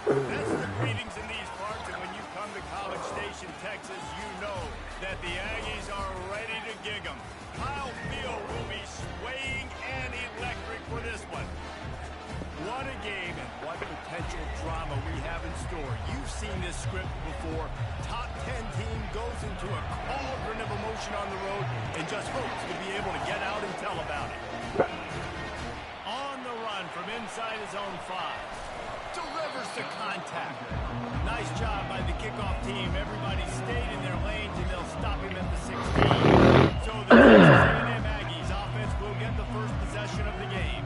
Festive greetings in these parts, and when you come to College Station, Texas, you know that the Aggies are ready to gig 'em. Kyle Field will be swaying and electric for this one. What a game and what potential drama we have in store. You've seen this script before. Top 10 team goes into a cauldron of emotion on the road and just hopes to be able to get out and tell about it. On the run from inside his own 5. Delivers to contact. Nice job by the kickoff team. Everybody stayed in their lanes and they'll stop him at the 16. So the Texas A&M Aggies offense will get the first possession of the game.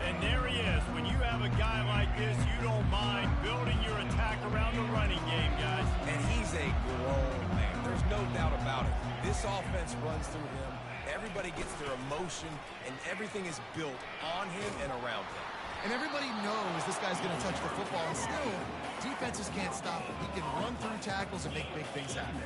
And there he is. When you have a guy like this, you don't mind building your attack around the running game, guys. And he's a grown man. There's no doubt about it. This offense runs through him. Everybody gets their emotion, and everything is built on him and around him. And everybody knows this guy's going to touch the football, and still, defenses can't stop him. He can run through tackles and make big things happen.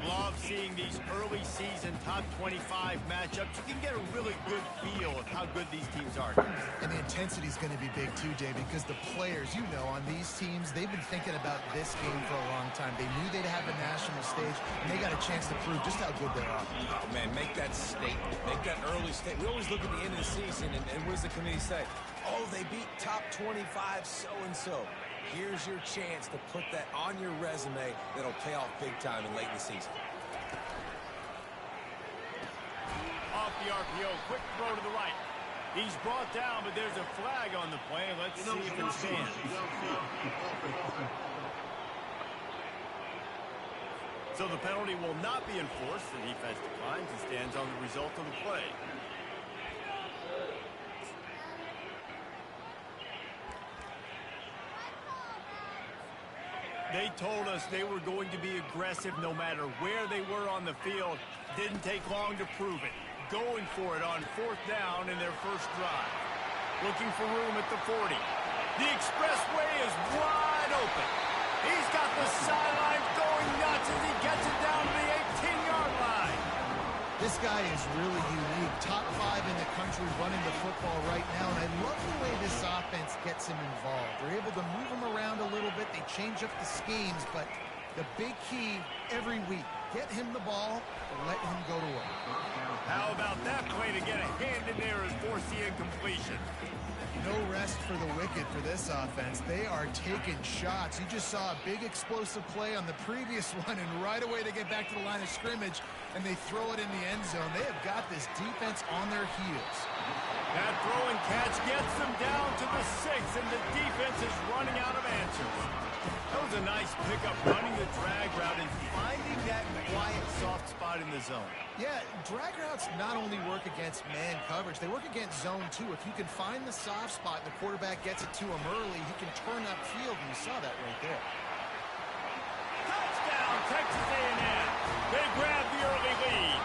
Love seeing these early season top 25 matchups. You can get a really good feel of how good these teams are. And the intensity is going to be big too, Dave, because the players, you know, on these teams, they've been thinking about this game for a long time. They knew they'd have a national stage, and they got a chance to prove just how good they are. Oh, man, make that statement. Make that early statement. We always look at the end of the season, and what does the committee say? Oh, they beat top 25 so-and-so. Here's your chance to put that on your resume that'll pay off big time in late in the season. Off the RPO, quick throw to the right. He's brought down, but there's a flag on the play. Let's see if it stands. So the penalty will not be enforced. The defense declines and stands on the result of the play. They told us they were going to be aggressive no matter where they were on the field. Didn't take long to prove it. Going for it on 4th down in their first drive. Looking for room at the 40. The expressway is wide open. He's got the sidelines going nuts as he gets it down to the 18-yard line. This guy is really unique. Top 5 in the country running the football right now, and I love the way this offense gets him involved. They're able to move him around a little bit. They change up the schemes, but the big key every week, get him the ball and let him go to work. How about that play to get a hand in there and force the incompletion? No rest for the wicked for this offense. They are taking shots. You just saw a big explosive play on the previous one, and right away they get back to the line of scrimmage, and they throw it in the end zone. They have got this defense on their heels. That throw and catch gets them down to the 6, and the defense is running out of answers. That was a nice pickup, running the drag route and finding that quiet, soft spot in the zone. Yeah, drag routes not only work against man coverage, they work against zone too. If you can find the soft spot and the quarterback gets it to him early, he can turn upfield, and you saw that right there. Touchdown, Texas A&M. They grab the early lead.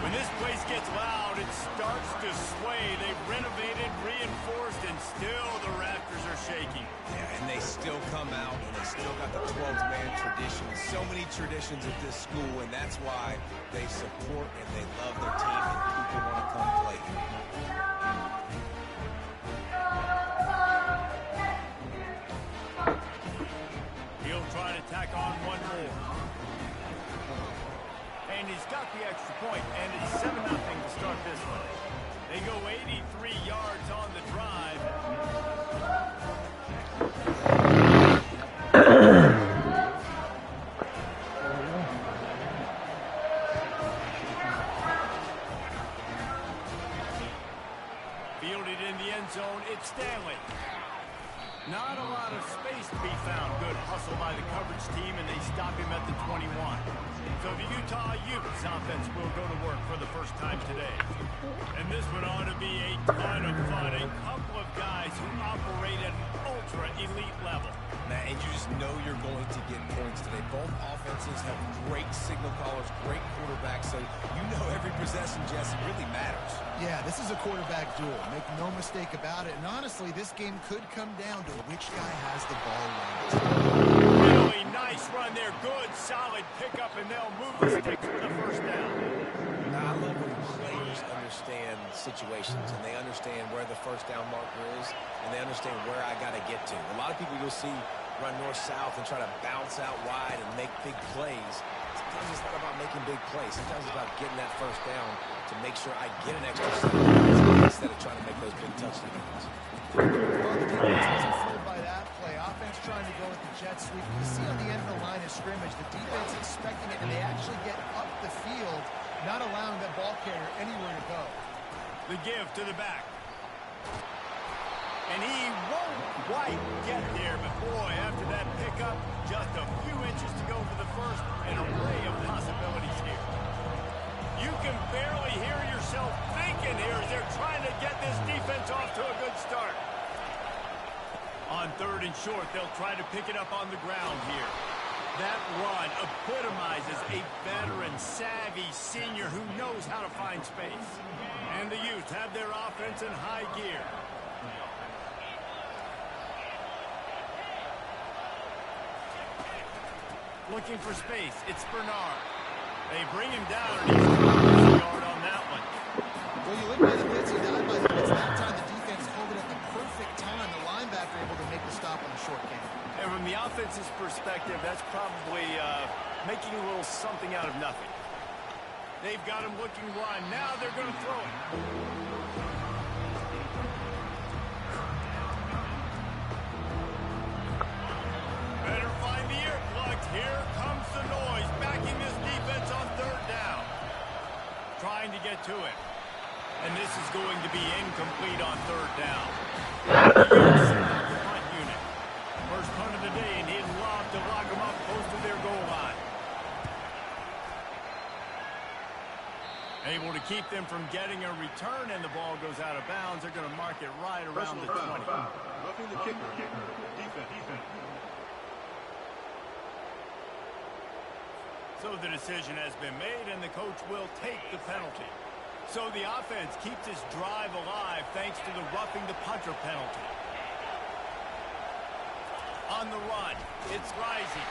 When this place gets loud, it starts to sway. They've renovated, reinforced, and still the rafters are shaking. Yeah, and they still come out, and they still got the 12th man tradition. So many traditions at this school, and that's why they support and they love their team, and people want to come play here. He'll try to tack on one more. And he's got the extra point, and it's 7-0 to start this one. They go 83 yards on the drive. Fielded in the end zone, it's Stanley. Not a lot of space to be found. Good hustle by the coverage team, and they stop him at the 21. So the Utah Utes offense will go to work for the first time today. And this one ought to be a ton of fun. A couple of guys who operate at an ultra-elite level. And you just know you're going to get points today. Both offenses have great signal callers, great quarterbacks, so you know every possession, Jesse, really matters. Yeah, this is a quarterback duel. Make no mistake about it. And honestly, this game could come down to which guy has the ball last. Really nice run there. Good, solid pickup, and they'll move the sticks for the first down. I love when he plays coordinators understand situations, and they understand where the first down marker is, and they understand where I got to get to. A lot of people you'll see run north-south and try to bounce out wide and make big plays. Sometimes it's not about making big plays. Sometimes it's about getting that first down to make sure I get an extra 7 yards instead of trying to make those big touchdowns. Well, the defense wasn't fooled by that play. Offense trying to go with the jet sweep. You see on the end of the line of scrimmage, the defense expecting it, and they actually get up the field, not allowing that ball carrier anywhere to go. The give to the back. And he won't quite get there, but boy, after that pickup, just a few inches to go for the first, an array of possibilities here. You can barely hear yourself thinking here as they're trying to get this defense off to a good start. On 3rd and short, they'll try to pick it up on the ground here. That run epitomizes a veteran, savvy senior who knows how to find space. And the Utes have their offense in high gear. Looking for space. It's Bernard. They bring him down, and he's a yard on that one. Well, you look at the blitz, he died by the blitz. That time the defense called it at the perfect time. The linebacker able to make the stop on the short game. And from the offense's perspective, that's probably making a little something out of nothing. They've got him looking run. Now they're going to throw it. Better find the earplugs. Here comes the noise, backing this defense on 3rd down. Trying to get to it. And this is going to be incomplete on 3rd down. Front unit. First punt of the day, and he'd love to lock them up close to their goal line. Able to keep them from getting a return, and the ball goes out of bounds. They're going to mark it right around the 20. Roughing the kicker. Defense. So the decision has been made, and the coach will take the penalty. So the offense keeps its drive alive thanks to the roughing the punter penalty. On the run, it's Rising.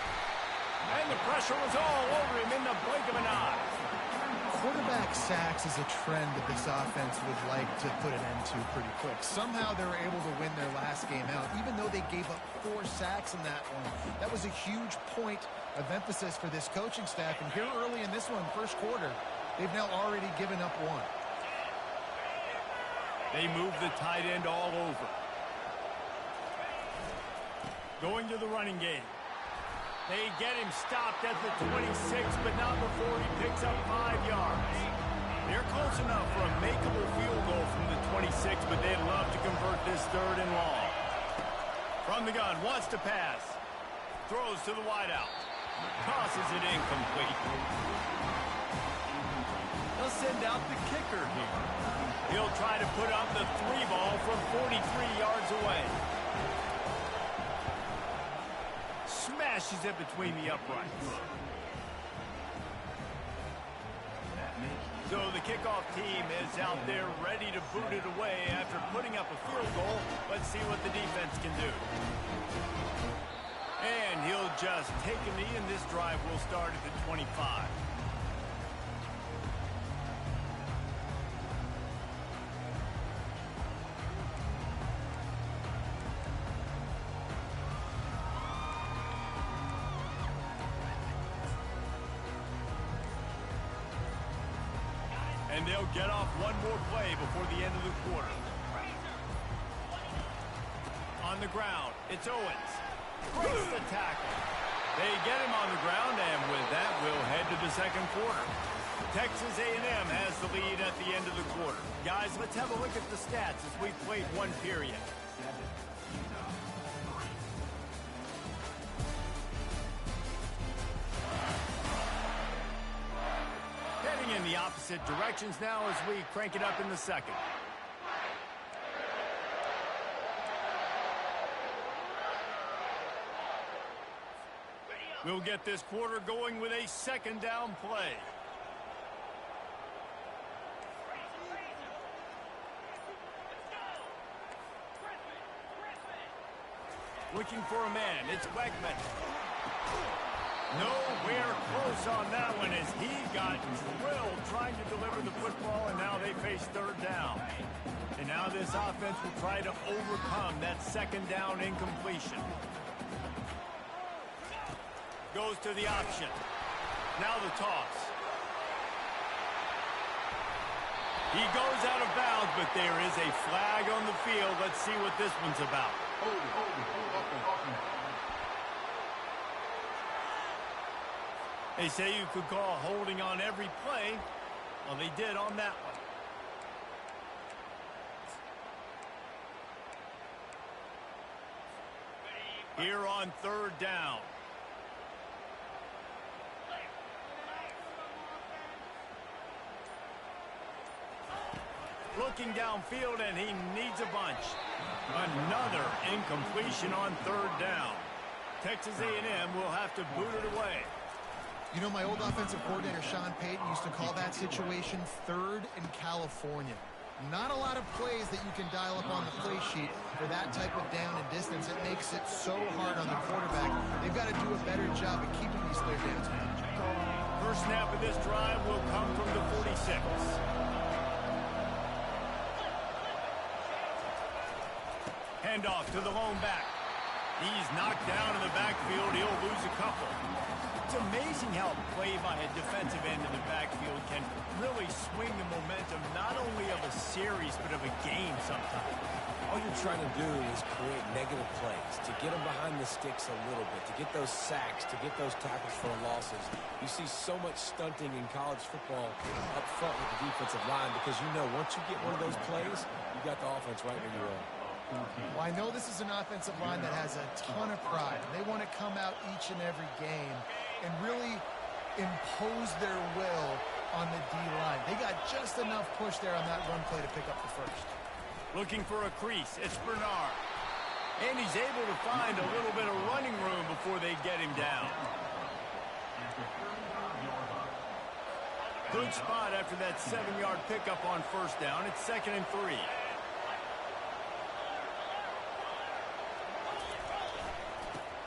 And the pressure was all over him in the blink of an eye. Quarterback sacks is a trend that this offense would like to put an end to pretty quick. Somehow they were able to win their last game out, even though they gave up 4 sacks in that one. That was a huge point of emphasis for this coaching staff. And here early in this one, first quarter, they've now already given up 1. They move the tight end all over. Going to the running game. They get him stopped at the 26, but not before he picks up 5 yards. They're close enough for a makeable field goal from the 26, but they'd love to convert this 3rd and long. From the gun, wants to pass. Throws to the wideout. Tosses it incomplete. They'll send out the kicker here. He'll try to put up the 3 ball from 43 yards away. Smashes it between the uprights. So the kickoff team is out there ready to boot it away after putting up a field goal. Let's see what the defense can do. And he'll just take a knee, and this drive will start at the 25. And they'll get off one more play before the end of the quarter. On the ground, it's Owens. Breaks the tackle. They get him on the ground, and with that, we'll head to the second quarter. Texas A&M has the lead at the end of the quarter. Guys, let's have a look at the stats as we played one period. Heading in the opposite directions now as we crank it up in the second. We'll get this quarter going with a second down play. Looking for a man. It's Wegman. Nowhere close on that one as he got drilled trying to deliver the football, and now they face third down. And now this offense will try to overcome that second down incompletion. Goes to the option. Now the toss. He goes out of bounds, but there is a flag on the field. Let's see what this one's about. They say you could call holding on every play. Well, they did on that one. Here on third down. Looking downfield, and he needs a bunch. Another incompletion on third down. Texas A&M will have to boot it away. You know, my old offensive coordinator, Sean Payton, used to call that situation third in California. Not a lot of plays that you can dial up on the play sheet for that type of down and distance. It makes it so hard on the quarterback. They've got to do a better job of keeping these third downs. First snap of this drive will come from the 46. Handoff to the lone back. He's knocked down in the backfield. He'll lose a couple. It's amazing how a play by a defensive end in the backfield can really swing the momentum not only of a series but of a game sometimes. All you're trying to do is create negative plays, to get them behind the sticks a little bit, to get those sacks, to get those tackles for losses. You see so much stunting in college football up front with the defensive line because you know once you get one of those plays, you got the offense right where you are. Well, I know this is an offensive line that has a ton of pride. They want to come out each and every game and really impose their will on the D-line. They got just enough push there on that run play to pick up the first. Looking for a crease. It's Bernard. And he's able to find a little bit of running room before they get him down. Good spot after that 7-yard pickup on first down. It's 2nd and 3.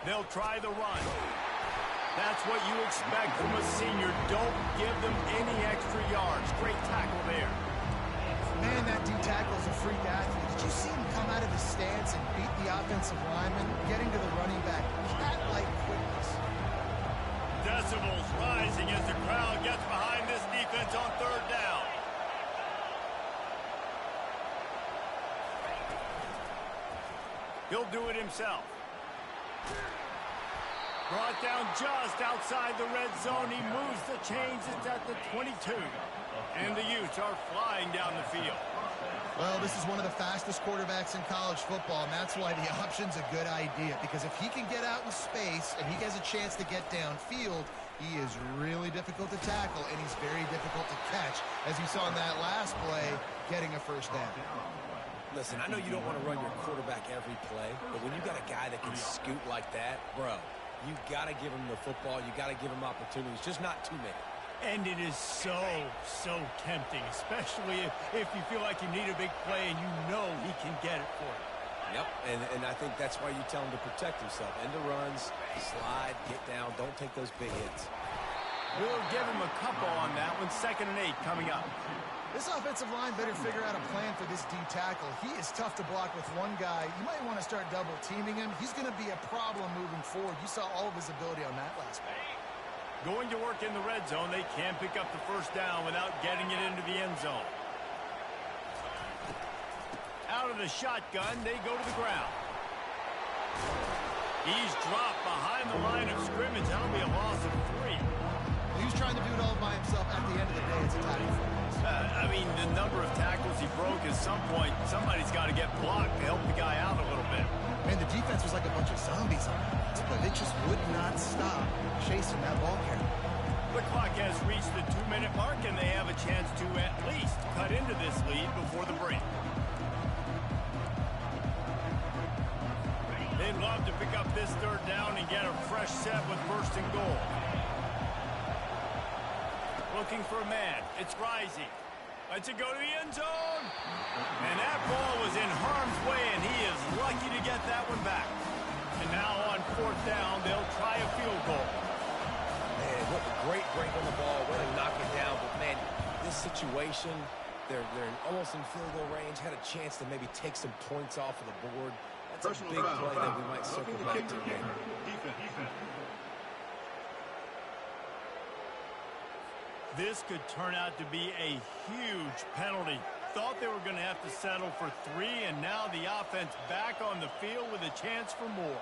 They'll try the run. That's what you expect from a senior. Don't give them any extra yards. Great tackle there. Man, that D-tackle is a freak athlete. Did you see him come out of his stance and beat the offensive lineman, getting to the running back? Cat-like quickness. Decibels rising as the crowd gets behind this defense on third down. He'll do it himself. Brought down just outside the red zone. He moves the chains. It's at the 22. And the Utes are flying down the field. Well, this is one of the fastest quarterbacks in college football, and that's why the option's a good idea. Because if he can get out in space and he has a chance to get downfield, he is really difficult to tackle, and he's very difficult to catch. As you saw in that last play, getting a first down. Listen, I know you don't want to run your quarterback every play, but when you got a guy that can scoot like that, bro, you got to give him the football. You got to give him opportunities, just not too many. And it is so tempting, especially if you feel like you need a big play and you know he can get it for you. Yep, and I think that's why you tell him to protect himself. End of runs, slide, get down, don't take those big hits. We'll give him a couple on that one. 2nd and 8 coming up. This offensive line better figure out a plan for this D-tackle. He is tough to block with one guy. You might want to start double-teaming him. He's going to be a problem moving forward. You saw all of his ability on that last play. Going to work in the red zone. They can't pick up the first down without getting it into the end zone. Out of the shotgun, they go to the ground. He's dropped behind the line of scrimmage. That'll be a loss of 3. He was trying to do it all by himself. At the end of the day, it's a tackle for him. I mean, the number of tackles he broke, at some point, somebody's got to get blocked to help the guy out a little bit. Man, the defense was like a bunch of zombies on that, but they just would not stop chasing that ball carrier. The clock has reached the 2-minute mark, and they have a chance to at least cut into this lead before the break. They'd love to pick up this third down and get a fresh set with 1st and goal. Looking for a man. It's Rising. Lets it go to the end zone. And that ball was in harm's way, and he is lucky to get that one back. And now on 4th down, they'll try a field goal. a situation. They're almost in field goal range, had a chance to maybe take some points off of the board. That's a big play that we might circle back to again. Defense. This could turn out to be a huge penalty. Thought they were going to have to settle for 3, and now the offense back on the field with a chance for more.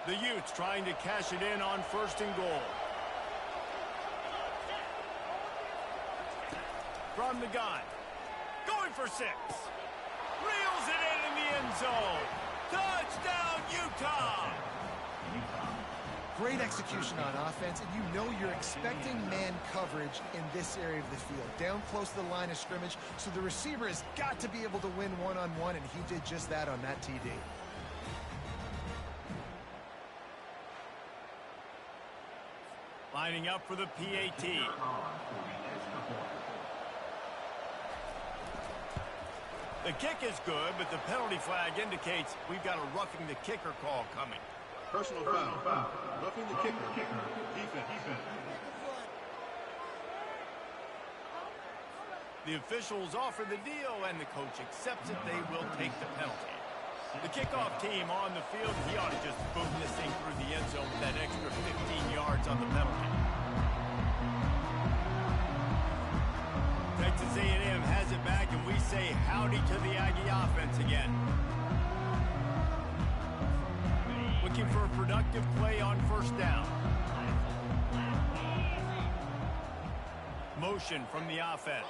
The Utes trying to cash it in on 1st and goal. From the gun. Going for 6. Reels it in the end zone. Touchdown, Utah! Great execution on offense, and you know you're expecting man coverage in this area of the field, down close to the line of scrimmage, so the receiver has got to be able to win one-on-one, and he did just that on that TD. Lining up for the PAT. The kick is good, but the penalty flag indicates we've got a roughing the kicker call coming. Personal foul. Roughing the kicker. Defense. The officials offer the deal, and the coach accepts it. They will take the penalty. The kickoff team on the field, he ought to just boom this thing through the end zone with that extra 15 yards on the penalty. Texas A&M has it back, and we say howdy to the Aggie offense again. Looking for a productive play on 1st down. Motion from the offense.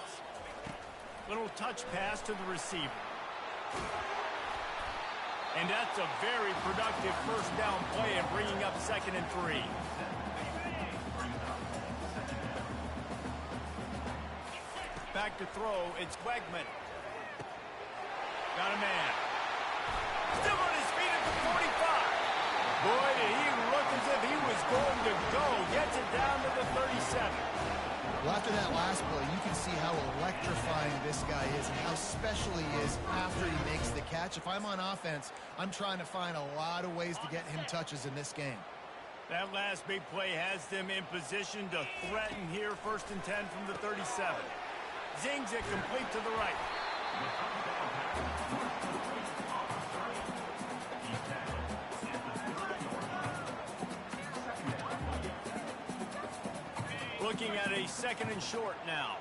Little touch pass to the receiver. And that's a very productive 1st down play and bringing up 2nd and 3. Back to throw, it's Wegman. Got a man. Still on his feet at the 45. Boy, did he look as if he was going to go. Gets it down to the 37. Well, after that last play, you can see how electrifying this guy is and how special he is after he makes the catch. If I'm on offense, I'm trying to find a lot of ways to get him touches in this game. That last big play has them in position to threaten here. 1st and 10 from the 37. Zings it complete to the right. Looking at a 2nd and short now.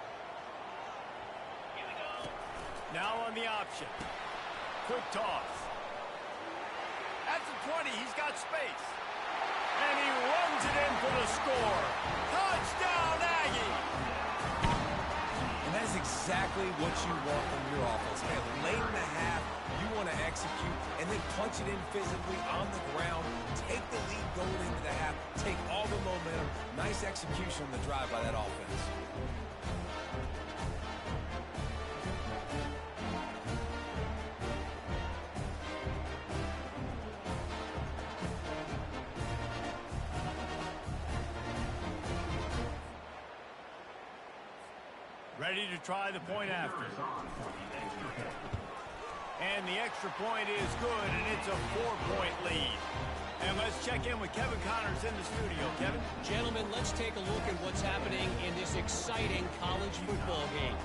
Now on the option. Quick toss. At the 20, he's got space. And he runs it in for the score. Touchdown, Aggie! And that's exactly what you want from your offense, man. Late in the half, you want to execute and then punch it in physically on the ground. Take the lead going into the half. Take all the momentum. Nice execution on the drive by that offense. Ready to try the point after. And the extra point is good, and it's a 4-point lead. And let's check in with Kevin Connors in the studio. Kevin? Gentlemen, let's take a look at what's happening in this exciting college football game.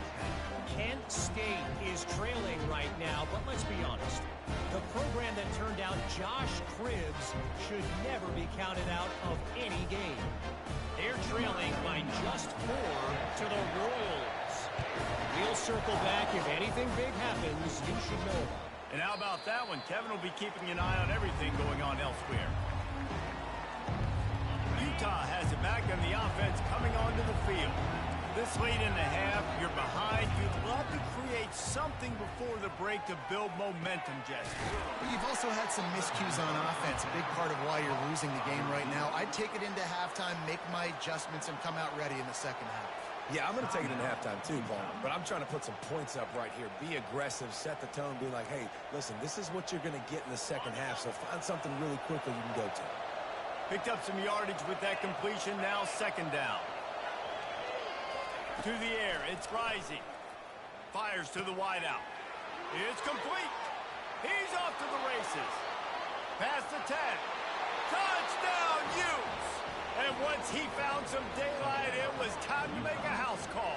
Kent State is trailing right now, but let's be honest. The program that turned out Josh Cribbs should never be counted out of any game. They're trailing by just 4 to the Royals. We'll circle back. If anything big happens, you should know about it. And how about that one? Kevin will be keeping an eye on everything going on elsewhere. Utah has it back, and the offense coming onto the field. This late in the half, you're behind. You'd love to create something before the break to build momentum, Jesse. You've also had some miscues on offense, a big part of why you're losing the game right now. I'd take it into halftime, make my adjustments, and come out ready in the 2nd half. Yeah, I'm going to take it into halftime too, Paul. But I'm trying to put some points up right here. Be aggressive, set the tone, be like, hey, listen, this is what you're going to get in the 2nd half, so find something really quickly you can go to. Picked up some yardage with that completion, now 2nd down. To the air, it's Rising. Fires to the wideout. It's complete. He's off to the races. Past the 10. Touchdown, Utes! And once he found some daylight, it was time to make a house call.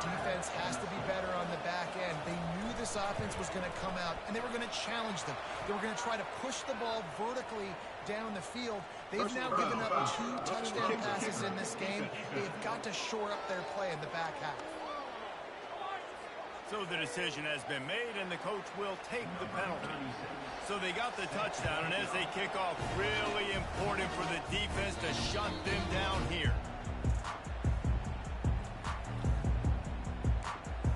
Defense has to be better on the back end. They knew this offense was going to come out, and they were going to challenge them. They were going to try to push the ball vertically down the field. They've now given up 2 touchdown passes in this game. They've got to shore up their play in the back half. So the decision has been made, and the coach will take the penalty. So they got the touchdown, and as they kick off, really important for the defense to shut them down here.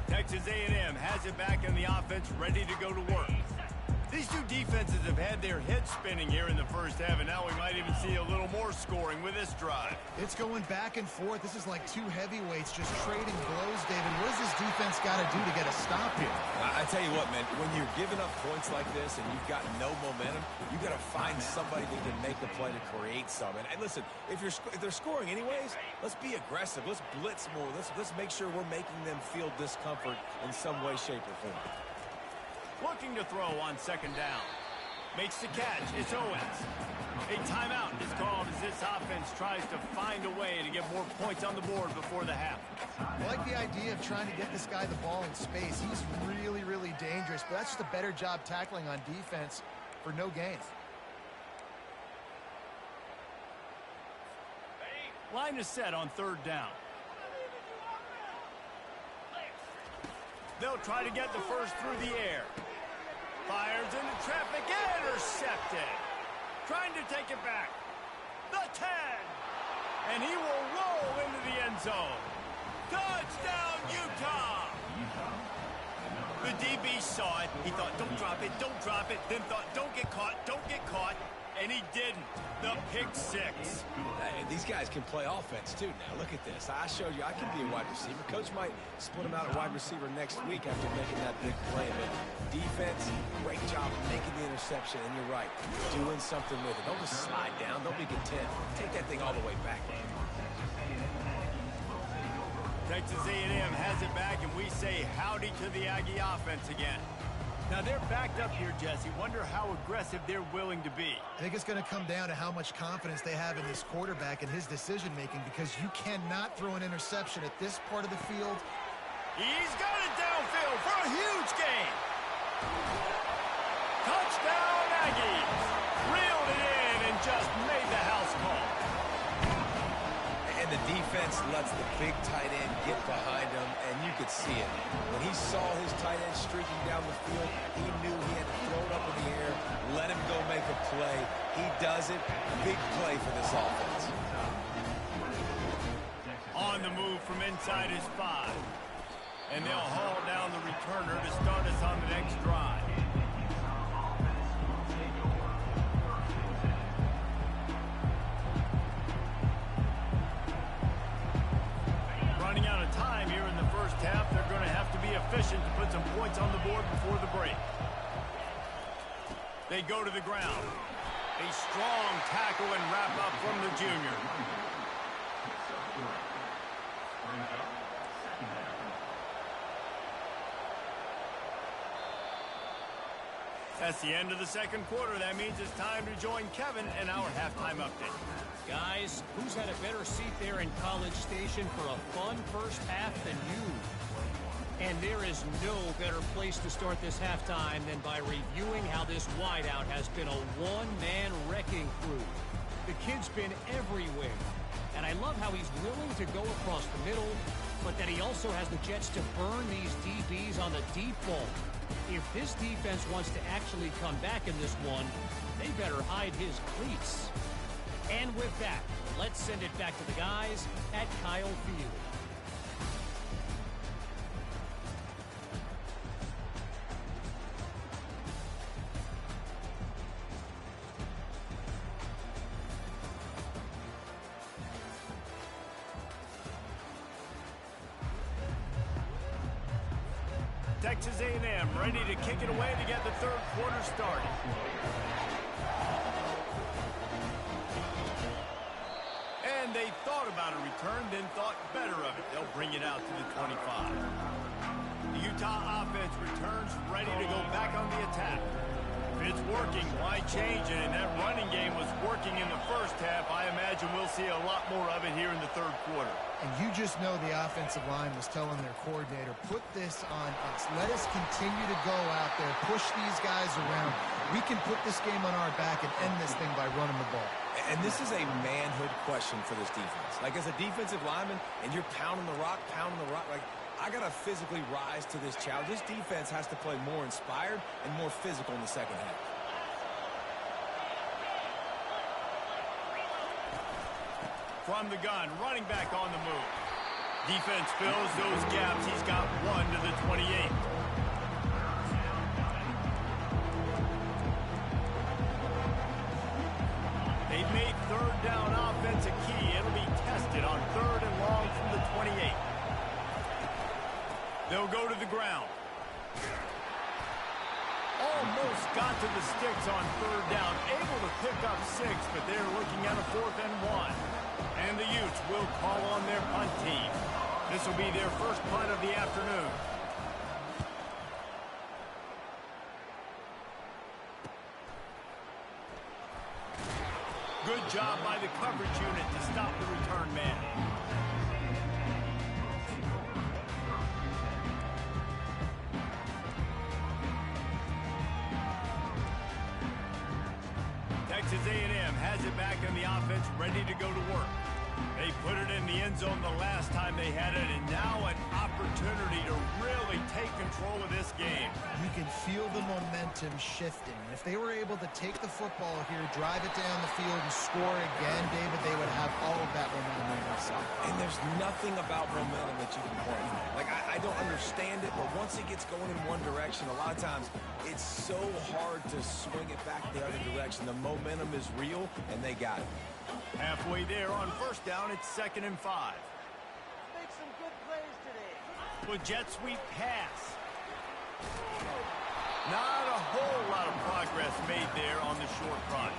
Texas A&M has it back in the offense, ready to go to work. These two defenses have had their heads spinning here in the first half, and now we might even see a little more scoring with this drive. It's going back and forth. This is like two heavyweights just trading blows, David. What does this defense got to do to get a stop here? I tell you what, man, when you're giving up points like this and you've got no momentum, you got to find somebody that can make a play to create some. And listen, if they're scoring anyways, let's be aggressive. Let's blitz more. Let's make sure we're making them feel discomfort in some way, shape, or form. Looking to throw on second down. Makes the catch. It's Owens. A timeout is called as this offense tries to find a way to get more points on the board before the half. I like the idea of trying to get this guy the ball in space. He's really, really dangerous, but that's just a better job tackling on defense for no gain. Line is set on third down. They'll try to get the first through the air. Fires into traffic, intercepted. Trying to take it back. The 10. And he will roll into the end zone. Touchdown, Utah. The DB saw it. He thought, don't drop it, don't drop it. Then thought, don't get caught, don't get caught. And he didn't. The pick six. Hey, these guys can play offense, too, now. Look at this. I showed you I can be a wide receiver. Coach might split him out at wide receiver next week after making that big play. But defense, great job making the interception. And you're right, doing something with it. Don't just slide down. Don't be content. Take that thing all the way back. Texas A&M has it back, and we say howdy to the Aggie offense again. Now, they're backed up here, Jesse. Wonder how aggressive they're willing to be. I think it's going to come down to how much confidence they have in this quarterback and his decision-making, because you cannot throw an interception at this part of the field. He's got it downfield for a huge gain. Touchdown, Aggies. Reeled it in and just made the house call. And the defense lets the big tight end get behind him, and you could see it. When he saw his tight end streaking down the field, he knew he had to throw it up in the air, let him go make a play. He does it. Big play for this offense. On the move from inside his 5. And they'll haul down the returner to start us on the next drive. Running out of time here in the first half. They're going to have to be efficient to put some points on the board before the break. They go to the ground. A strong tackle and wrap up from the junior. That's the end of the second quarter. That means it's time to join Kevin in our halftime update. Guys, who's had a better seat there in College Station for a fun first half than you? And there is no better place to start this halftime than by reviewing how this wideout has been a one-man wrecking crew. The kid's been everywhere. And I love how he's willing to go across the middle, but that he also has the jets to burn these DBs on the deep ball. If this defense wants to actually come back in this one, they better hide his cleats. And with that, let's send it back to the guys at Kyle Field. Texas A&M ready to kick it away to get the third quarter started. And they thought about a return, then thought better of it. They'll bring it out to the 25. The Utah offense returns ready to go back on the attack. If it's working, why change it? And that running game was working in the first half. I imagine we'll see a lot more of it here in the third quarter. And you just know the offensive line was telling their coordinator, put this on us. Let us continue to go out there, push these guys around. We can put this game on our back and end this thing by running the ball. And this is a manhood question for this defense. Like, as a defensive lineman, and you're pounding the rock, like, I got to physically rise to this challenge. This defense has to play more inspired and more physical in the second half. From the gun, running back on the move. Defense fills those gaps. He's got 1 to the 28. They've made third down offense a key. It'll be tested on 3rd and long from the 28. They'll go to the ground. Almost got to the sticks on 3rd down. Able to pick up 6, but they're looking at a 4th and 1. And the Utes will call on their punt team. This will be their first punt of the afternoon. Good job by the coverage unit to stop the return man. Texas A&M has it back in the offense, ready to go to work. They put it in the end zone the last time they had it, and now an opportunity to really take control of this game. You can feel the momentum shifting. If they were able to take the football here, drive it down the field, and score again, David, they would have all of that momentum on their side. And there's nothing about momentum that you can point. Like, I don't understand it, but once it gets going in one direction, a lot of times it's so hard to swing it back the other direction. The momentum is real, and they got it. Halfway there on 1st down, it's 2nd and 5. Make some good plays today. With jet sweep pass. Not a whole lot of progress made there on the short run.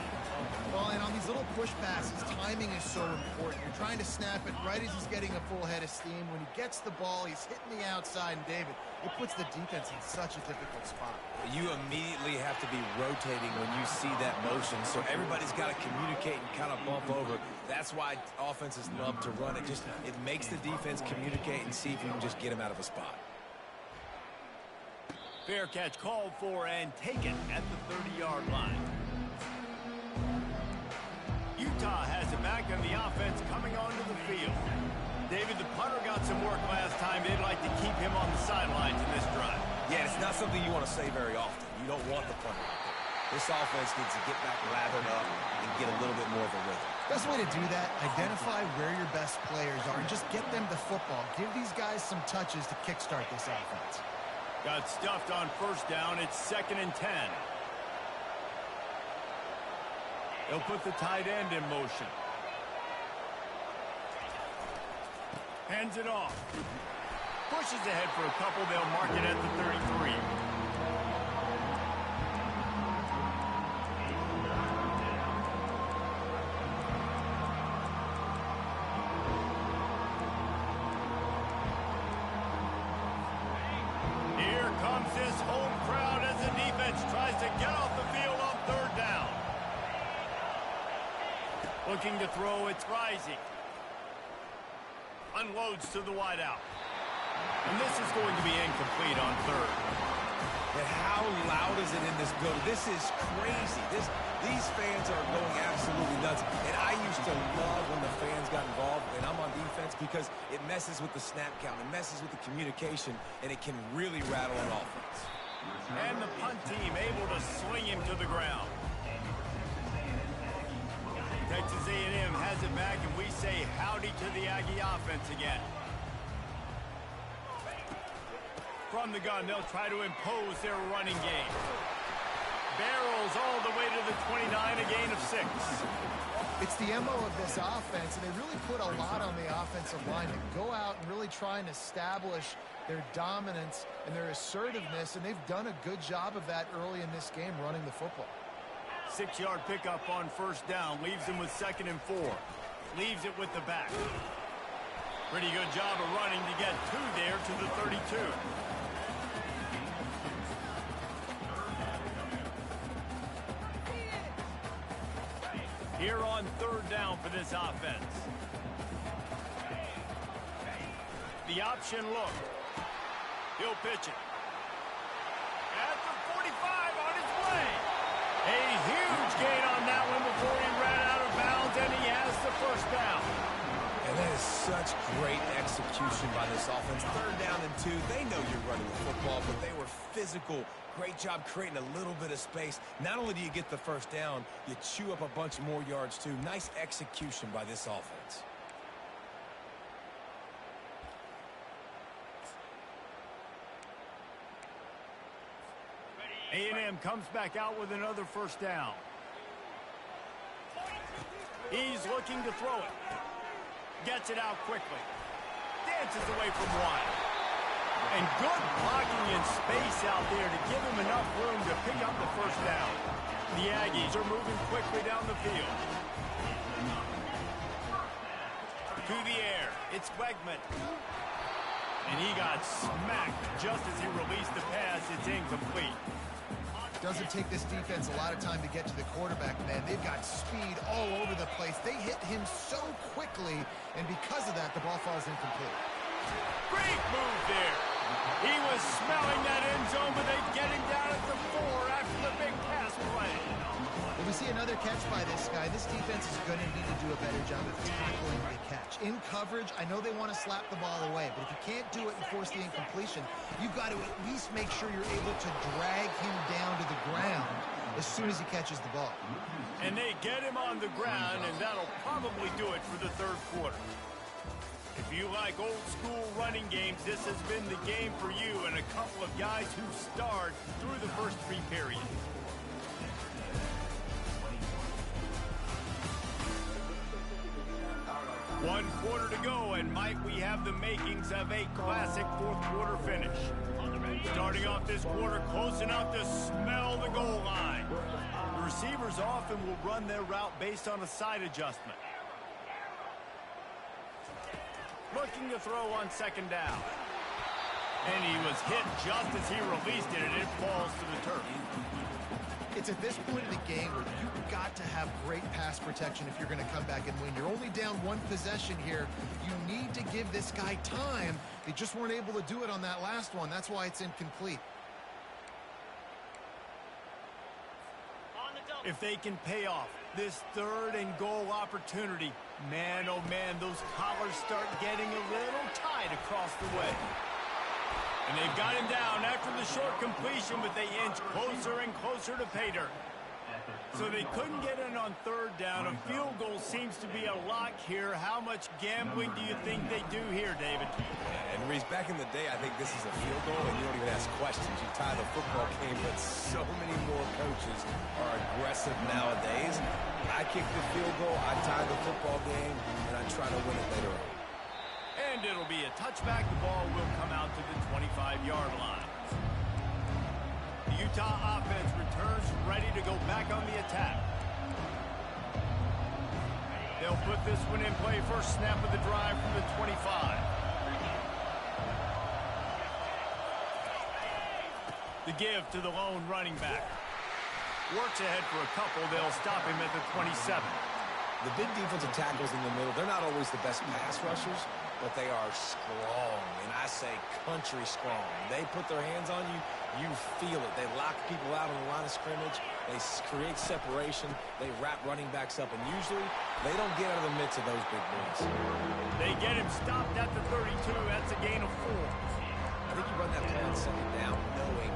Well, and on these little push passes, timing is so important. You're trying to snap it right as he's getting a full head of steam. When he gets the ball, he's hitting the outside, and David, it puts the defense in such a difficult spot. You immediately have to be rotating when you see that motion, so everybody's got to communicate and kind of bump over. That's why offenses love to run it. It makes the defense communicate and see if you can just get him out of a spot. Fair catch called for and taken at the 30-yard line. Utah has it back on the offense coming onto the field. David, the punter got some work last time. They'd like to keep him on the sidelines in this drive. Yeah, it's not something you want to say very often. You don't want the punter out there. This offense needs to get back lathered up and get a little bit more of a rhythm. Best way to do that, identify where your best players are and just get them the football. Give these guys some touches to kickstart this offense. Got stuffed on 1st down. It's 2nd and 10. They'll put the tight end in motion. Hands it off. Pushes ahead for a couple. They'll mark it at the 33. Here comes this home crowd as the defense tries to get off the field on 3rd down. Looking to throw, it's Rising. Unloads to the wideout. And this is going to be incomplete on 3rd. But how loud is it in this building? This is crazy. These fans are going absolutely nuts. And I used to love when the fans got involved, and I'm on defense, because it messes with the snap count. It messes with the communication, and it can really rattle an offense. And the punt team able to swing him to the ground. Texas A&M has it back, and we say howdy to the Aggie offense again. From the gun, they'll try to impose their running game. Barrels all the way to the 29, a gain of 6. It's the MO of this offense, and they really put a lot on the offensive line to go out and really try and establish their dominance and their assertiveness, and they've done a good job of that early in this game, running the football. 6-yard pickup on 1st down, leaves them with 2nd and 4. Leaves it with the back. Pretty good job of running to get 2 there to the 32. here on third down for this offense. The option look. He'll pitch it. At the 45 on his way. A huge gain on that one before he ran out of bounds, and he has the first down. And that is such great execution by this offense. Third down and 2. They know you're running the football, but they were physical. Great job creating a little bit of space. Not only do you get the first down, you chew up a bunch more yards, too. Nice execution by this offense. A&M comes back out with another first down. He's looking to throw it. Gets it out quickly. Dances away from one. And good blocking in space out there to give him enough room to pick up the first down. The Aggies are moving quickly down the field. To the air. It's Wegman. And he got smacked just as he released the pass. It's incomplete. Doesn't take this defense a lot of time to get to the quarterback, man. They've got speed all over the place. They hit him so quickly, and because of that, the ball falls incomplete. Great move there. He was smelling that end zone, but they get him down at the 4 after the big pass play. When we see another catch by this guy, this defense is going to need to do a better job of tackling the catch. In coverage, I know they want to slap the ball away, but if you can't do it and force the incompletion, you've got to at least make sure you're able to drag him down to the ground as soon as he catches the ball. And they get him on the ground, and that'll probably do it for the third quarter. If you like old-school running games, this has been the game for you and a couple of guys who starred through the first 3 periods. One quarter to go, and Mike, we have the makings of a classic fourth-quarter finish. Starting off this quarter close enough to smell the goal line. The receivers often will run their route based on a side adjustment. Looking to throw on second down. And he was hit just as he released it, and it falls to the turf. It's at this point in the game where you've got to have great pass protection if you're going to come back and win. You're only down 1 possession here. You need to give this guy time. They just weren't able to do it on that last one. That's why it's incomplete. If they can pay off this third and goal opportunity, man, oh man, those collars start getting a little tight across the way. And they've got him down after the short completion, but they inch closer and closer to pay dirt. So they couldn't get in on third down. A field goal seems to be a lock here. How much gambling do you think they do here, David? And Reese, back in the day, I think this is a field goal, and you don't even ask questions. You tie the football game, but so many more coaches are aggressive nowadays. I kick the field goal, I tie the football game, and I try to win it later on. And it'll be a touchback. The ball will come out to the 25-yard line. The Utah offense returns ready to go back on the attack. They'll put this one in play. First snap of the drive from the 25. The give to the lone running back. Works ahead for a couple. They'll stop him at the 27. The big defensive tackles in the middle, they're not always the best pass rushers, but they are strong, and I say country strong. They put their hands on you, you feel it. They lock people out on the line of scrimmage. They create separation. They wrap running backs up, and usually they don't get out of the midst of those big boys. They get him stopped at the 32. That's a gain of 4. I think you run that play on second down knowing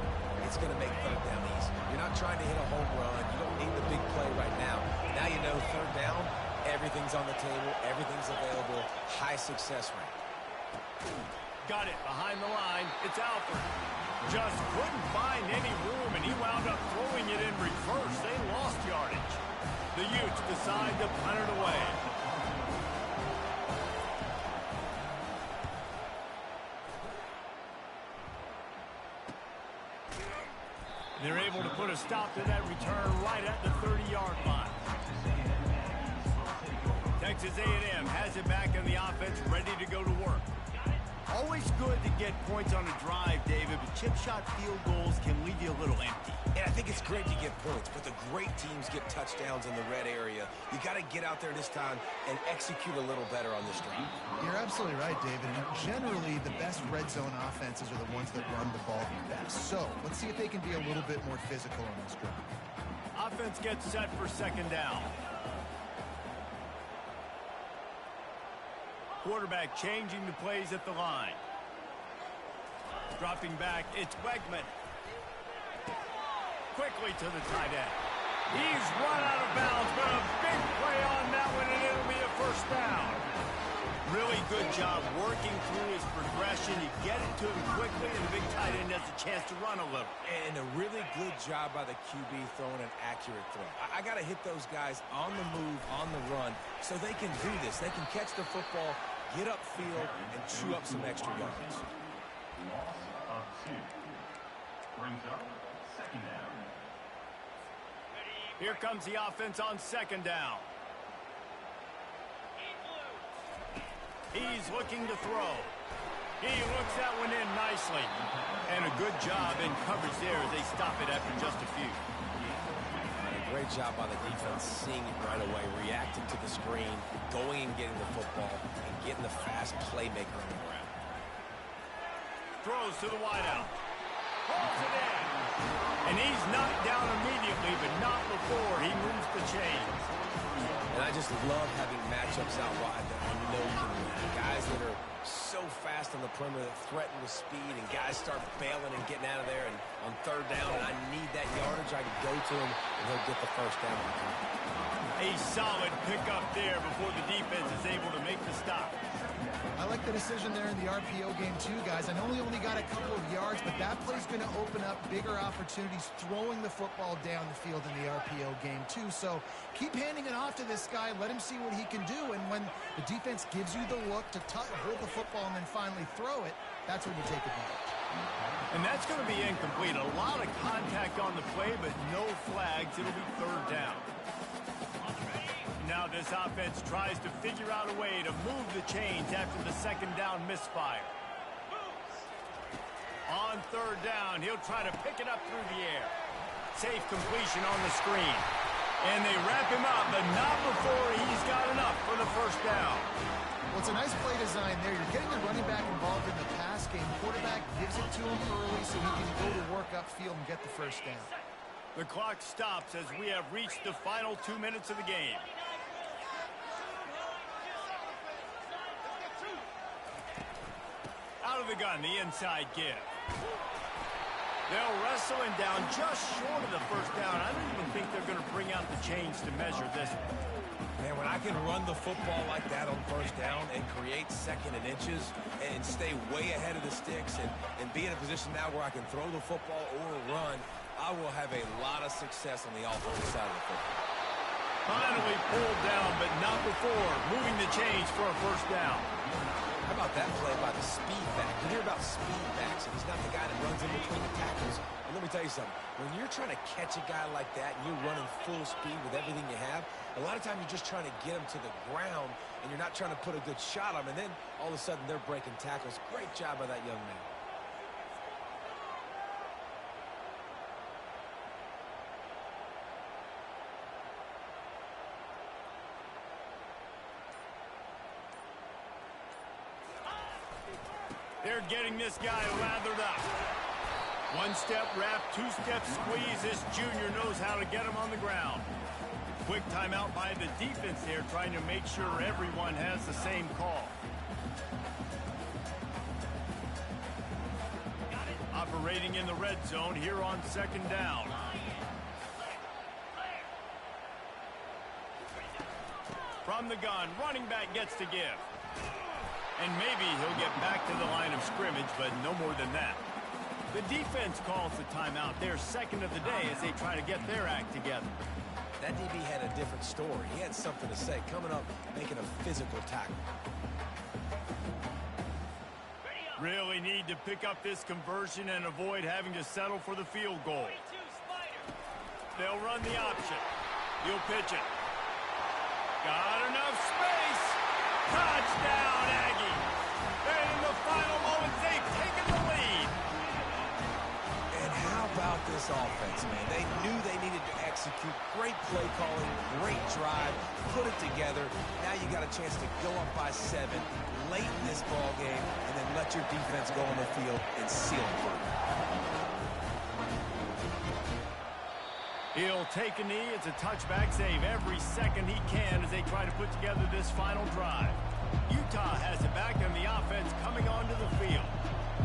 it's going to make third down easy. You're not trying to hit a home run. You don't need the big play right now. Now you know third down, everything's on the table, everything's available, high success rate. Got it behind the line. It's Alford. Just couldn't find any room, and he wound up throwing it in reverse. They lost yardage. The Utes decide to punt it away. They're able to put a stop to that return right at the 30-yard line. Texas A&M has it back on the offense, ready to go to work. Always good to get points on a drive, David, but chip shot field goals can leave you a little empty. And I think think it's great to get points, but the great teams get touchdowns in the red area. You got to get out there this time and execute a little better on this drive. You're absolutely right, David. And generally, the best red zone offenses are the ones that run the ball the best. So let's see if they can be a little bit more physical on this drive. Offense gets set for second down. Quarterback changing the plays at the line. Dropping back, it's Wegman. Quickly to the tight end. He's run out of bounds, but a big play on that one, and it'll be a first down. Really good job working through his progression. You get it to him quickly, and the big tight end has a chance to run a little. And a really good job by the QB throwing an accurate throw. I got to hit those guys on the move, on the run, so they can do this. They can catch the football, get upfield, and chew up some extra yards. Loss of 2. Brings up second down. Here comes the offense on second down. He's looking to throw. He looks that one in nicely. And a good job in coverage there as they stop it after just a few. And a great job by the defense seeing it right away, reacting to the screen, going and getting the football, and getting the fast playmaker on the ground. Throws to the wideout. Pulls it in. And he's knocked down immediately, but not before he moves the chains. And I just love having matchups out wide that I know can win. Guys that are so fast on the perimeter that threaten with speed, and guys start bailing and getting out of there. And on third down, and I need that yardage, I can go to him, and he'll get the first down. A solid pickup there before the defense is able to make the stop. I like the decision there in the RPO game too, guys. I know he only got a couple of yards, but that play's going to open up bigger opportunities throwing the football down the field in the RPO game too. So keep handing it off to this guy. Let him see what he can do. And when the defense gives you the look to hold the football and then finally throw it, that's when you take advantage. And that's going to be incomplete. A lot of contact on the play, but no flags. It'll be third down. Now this offense tries to figure out a way to move the chains after the second down misfire. On third down, he'll try to pick it up through the air. Safe completion on the screen. And they wrap him up, but not before he's got enough for the first down. Well, it's a nice play design there. You're getting the running back involved in the pass game. Quarterback gives it to him early so he can go to work upfield and get the first down. The clock stops as we have reached the final 2 minutes of the game. Out of the gun, the inside give. They'll wrestle him down just short of the first down. I don't even think they're going to bring out the chains to measure this one. Man, when I can run the football like that on first down and create second and inches and stay way ahead of the sticks and be in a position now where I can throw the football or run, I will have a lot of success on the offensive side of the football. Finally pulled down, but not before moving the chains for a first down. How about that play by the speed back? You hear about speed backs, and he's not the guy that runs in between the tackles. And let me tell you something. When you're trying to catch a guy like that and you're running full speed with everything you have, a lot of times you're just trying to get him to the ground, and you're not trying to put a good shot on him, and then all of a sudden they're breaking tackles. Great job by that young man. They're getting this guy lathered up. One-step wrap, two-step squeeze. This junior knows how to get him on the ground. Quick timeout by the defense there, trying to make sure everyone has the same call. Operating in the red zone here on second down. From the gun, running back gets to give. And maybe he'll get back to the line of scrimmage, but no more than that. The defense calls the timeout. Their second of the day as they try to get their act together. That DB had a different story. He had something to say, coming up, making a physical tackle. Really need to pick up this conversion and avoid having to settle for the field goal. They'll run the option. He'll pitch it. Got enough space. Touchdown, Aggie. And in the final moments, they've taken the lead. And how about this this offense, man. They knew they needed to execute. Great play calling, great drive, put it together. Now you got a chance to go up by 7 late in this ball game and then let your defense go on the field and seal it for you. He'll take a knee. It's a touchback save every second he can as they try to put together this final drive. Utah has it back and the offense coming onto the field.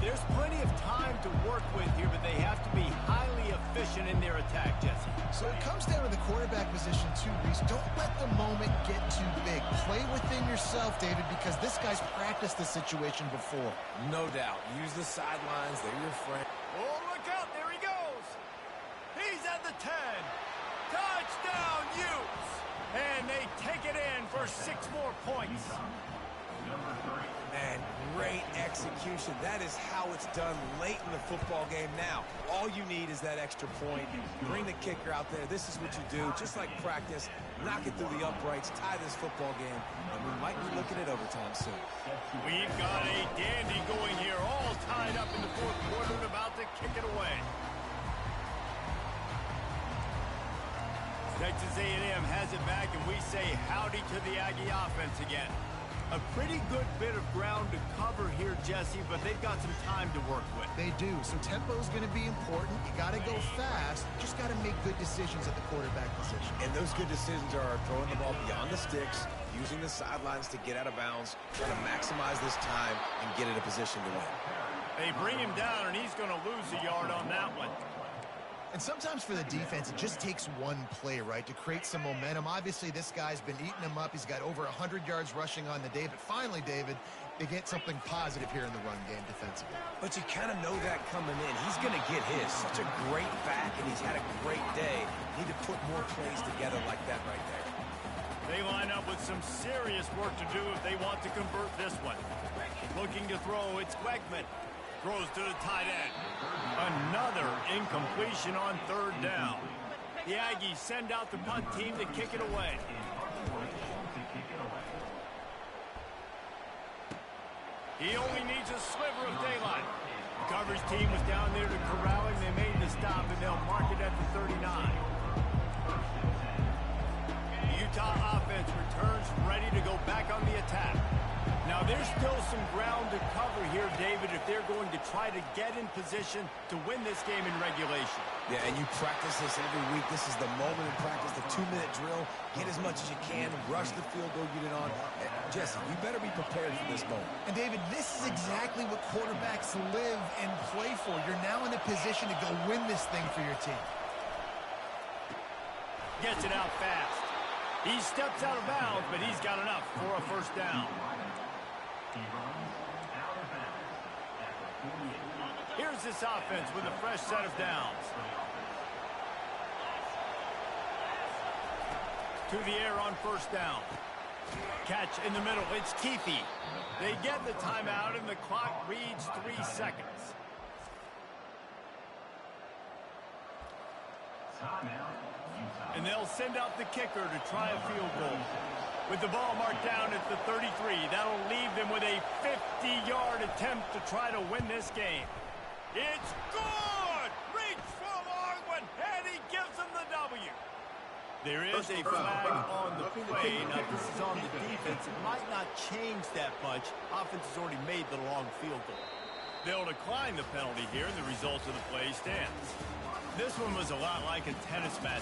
There's plenty of time to work with here, but they have to be highly efficient in their attack, Jesse. So it comes down to the quarterback position too, Reese. Don't let the moment get too big. Play within yourself, David, because this guy's practiced this situation before. No doubt. Use the sidelines. They're your friend. Oh, look out. There he goes. He's at the 10. Touchdown, Utes. And they take it in for 6 more points. Man, great execution. That is how it's done late in the football game now. All you need is that extra point. Bring the kicker out there. This is what you do. Just like practice, knock it through the uprights, tie this football game, and we might be looking at overtime soon. We've got a dandy going here, all tied up in the 4th quarter and about to kick it away. Texas A&M has it back, and we say howdy to the Aggie offense again. A pretty good bit of ground to cover here, Jesse, but they've got some time to work with. They do. So tempo is going to be important. You got to go fast. You just got to make good decisions at the quarterback position. And those good decisions are throwing the ball beyond the sticks, using the sidelines to get out of bounds, trying to maximize this time and get in a position to win. They bring him down, and he's going to lose a yard on that one. And sometimes for the defense, it just takes one play, right, to create some momentum. Obviously, this guy's been eating him up. He's got over 100 yards rushing on the day. But finally, David, they get something positive here in the run game defensively. But you kind of know that coming in. He's going to get his. Such a great back, and he's had a great day. Need to put more plays together like that right there. They line up with some serious work to do if they want to convert this one. Looking to throw, it's Weckman. Throws to the tight end. Another incompletion on 3rd down. The Aggies send out the punt team to kick it away. He only needs a sliver of daylight. The coverage team was down there to corral him. They made the stop, and they'll mark it at the 39. The Utah offense returns ready to go back on the attack. Now, there's still some ground to cover here, David, if they're going to try to get in position to win this game in regulation. Yeah, and you practice this every week. This is the moment in practice, the 2-minute drill. Get as much as you can. Rush the field goal unit on. Jesse, you better be prepared for this moment. And, David, this is exactly what quarterbacks live and play for. You're now in a position to go win this thing for your team. Gets it out fast. He steps out of bounds, but he's got enough for a 1st down. Here's this offense with a fresh set of downs. To the air on 1st down. Catch in the middle. It's Keefe. They get the timeout, and the clock reads 3 seconds. And they'll send out the kicker to try a field goal. With the ball marked down at the 33, that'll leave them with a 50-yard attempt to try to win this game. It's good! Reach for a long one, and he gives them the W. There is a flag on the play. Now, this is on the defense. It might not change that much. Offense has already made the long field goal. They'll decline the penalty here, and the result of the play stands. This one was a lot like a tennis match.